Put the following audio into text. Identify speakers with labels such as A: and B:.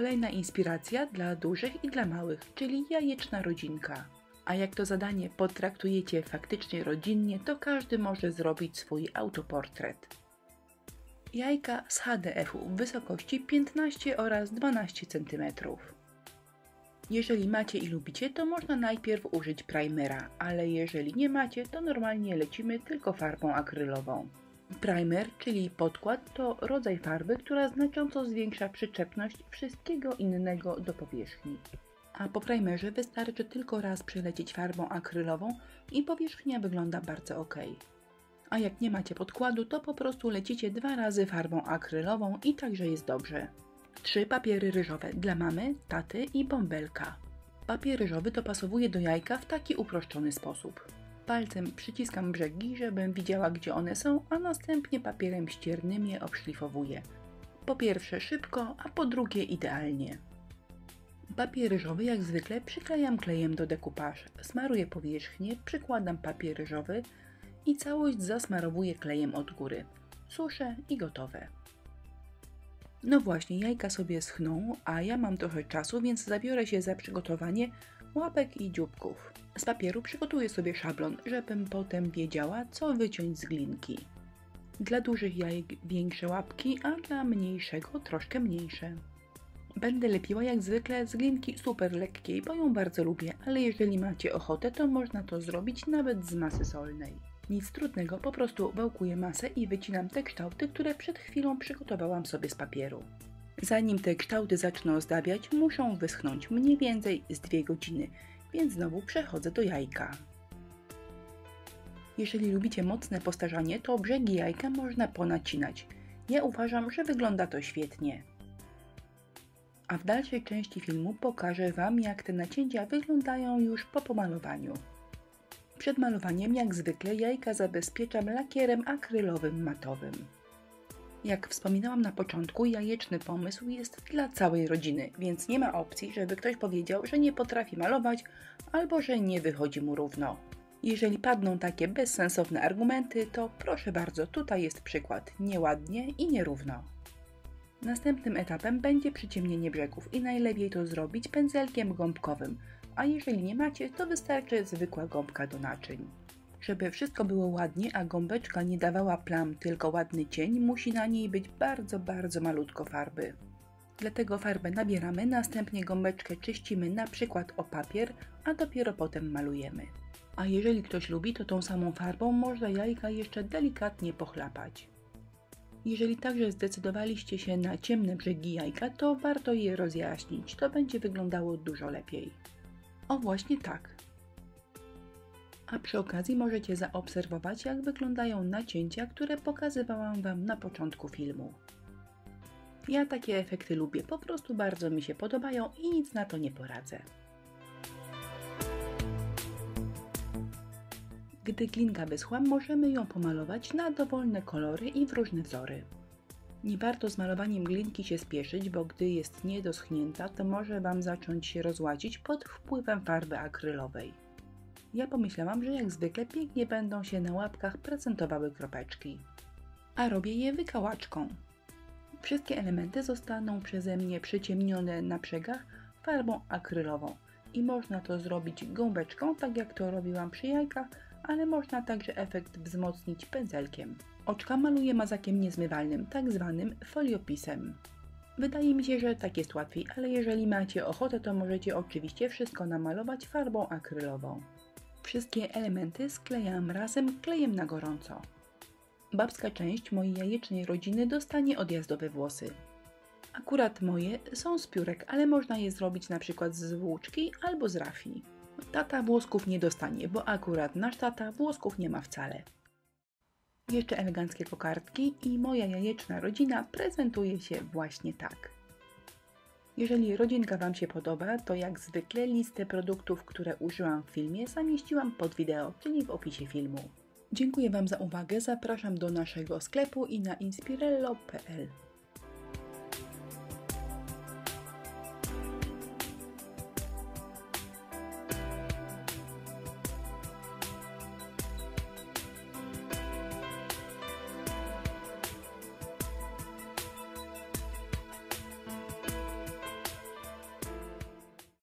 A: kolejna inspiracja dla dużych i dla małych, czyli jajeczna rodzinka. A jak to zadanie potraktujecie faktycznie rodzinnie, to każdy może zrobić swój autoportret. Jajka z HDF-u w wysokości 15 oraz 12 cm. Jeżeli macie i lubicie, to można najpierw użyć primera, ale jeżeli nie macie, to normalnie lecimy tylko farbą akrylową. Primer, czyli podkład, to rodzaj farby, która znacząco zwiększa przyczepność wszystkiego innego do powierzchni. A po primerze wystarczy tylko raz przelecieć farbą akrylową i powierzchnia wygląda bardzo ok. A jak nie macie podkładu, to po prostu lecicie 2 razy farbą akrylową i także jest dobrze. 3 papiery ryżowe dla mamy, taty i bąbelka. Papier ryżowy dopasowuję do jajka w taki uproszczony sposób. Palcem przyciskam brzegi, żebym widziała, gdzie one są, a następnie papierem ściernym je obszlifowuję. Po pierwsze szybko, a po drugie idealnie. Papier ryżowy jak zwykle przyklejam klejem do decoupage, smaruję powierzchnię, przykładam papier ryżowy i całość zasmarowuję klejem od góry. Suszę i gotowe. No właśnie, jajka sobie schną, a ja mam trochę czasu, więc zabiorę się za przygotowanie łapek i dzióbków. Z papieru przygotuję sobie szablon, żebym potem wiedziała, co wyciąć z glinki. Dla dużych jajek większe łapki, a dla mniejszego troszkę mniejsze. Będę lepiła jak zwykle z glinki super lekkiej, bo ją bardzo lubię, ale jeżeli macie ochotę, to można to zrobić nawet z masy solnej. Nic trudnego, po prostu wałkuję masę i wycinam te kształty, które przed chwilą przygotowałam sobie z papieru. Zanim te kształty zaczną ozdabiać, muszą wyschnąć mniej więcej z 2 godziny, więc znowu przechodzę do jajka. Jeżeli lubicie mocne postarzanie, to brzegi jajka można ponacinać. Ja uważam, że wygląda to świetnie. A w dalszej części filmu pokażę Wam, jak te nacięcia wyglądają już po pomalowaniu. Przed malowaniem, jak zwykle, jajka zabezpieczam lakierem akrylowym matowym. Jak wspominałam na początku, jajeczny pomysł jest dla całej rodziny, więc nie ma opcji, żeby ktoś powiedział, że nie potrafi malować albo że nie wychodzi mu równo. Jeżeli padną takie bezsensowne argumenty, to proszę bardzo, tutaj jest przykład: nieładnie i nierówno. Następnym etapem będzie przyciemnienie brzegów i najlepiej to zrobić pędzelkiem gąbkowym, a jeżeli nie macie, to wystarczy zwykła gąbka do naczyń. Żeby wszystko było ładnie, a gąbeczka nie dawała plam, tylko ładny cień, musi na niej być bardzo malutko farby. Dlatego farbę nabieramy, następnie gąbeczkę czyścimy na przykład o papier, a dopiero potem malujemy. A jeżeli ktoś lubi, to tą samą farbą można jajka jeszcze delikatnie pochlapać. Jeżeli także zdecydowaliście się na ciemne brzegi jajka, to warto je rozjaśnić, to będzie wyglądało dużo lepiej. O właśnie tak. A przy okazji możecie zaobserwować, jak wyglądają nacięcia, które pokazywałam Wam na początku filmu. Ja takie efekty lubię, po prostu bardzo mi się podobają i nic na to nie poradzę. Gdy glinka wyschła, możemy ją pomalować na dowolne kolory i w różne wzory. Nie warto z malowaniem glinki się spieszyć, bo gdy jest niedoschnięta, to może Wam zacząć się rozłazić pod wpływem farby akrylowej. Ja pomyślałam, że jak zwykle pięknie będą się na łapkach prezentowały kropeczki. A robię je wykałaczką. Wszystkie elementy zostaną przeze mnie przyciemnione na brzegach farbą akrylową i można to zrobić gąbeczką, tak jak to robiłam przy jajkach, ale można także efekt wzmocnić pędzelkiem. Oczka maluję mazakiem niezmywalnym, tak zwanym foliopisem. Wydaje mi się, że tak jest łatwiej, ale jeżeli macie ochotę, to możecie oczywiście wszystko namalować farbą akrylową. Wszystkie elementy sklejam razem klejem na gorąco. Babska część mojej jajecznej rodziny dostanie odjazdowe włosy. Akurat moje są z piórek, ale można je zrobić na przykład z włóczki albo z rafii. Tata włosków nie dostanie, bo akurat nasz tata włosków nie ma wcale. Jeszcze eleganckie kokardki i moja jajeczna rodzina prezentuje się właśnie tak. Jeżeli rodzinka Wam się podoba, to jak zwykle listę produktów, które użyłam w filmie, zamieściłam pod wideo, czyli w opisie filmu. Dziękuję Wam za uwagę, zapraszam do naszego sklepu i na inspirello.pl.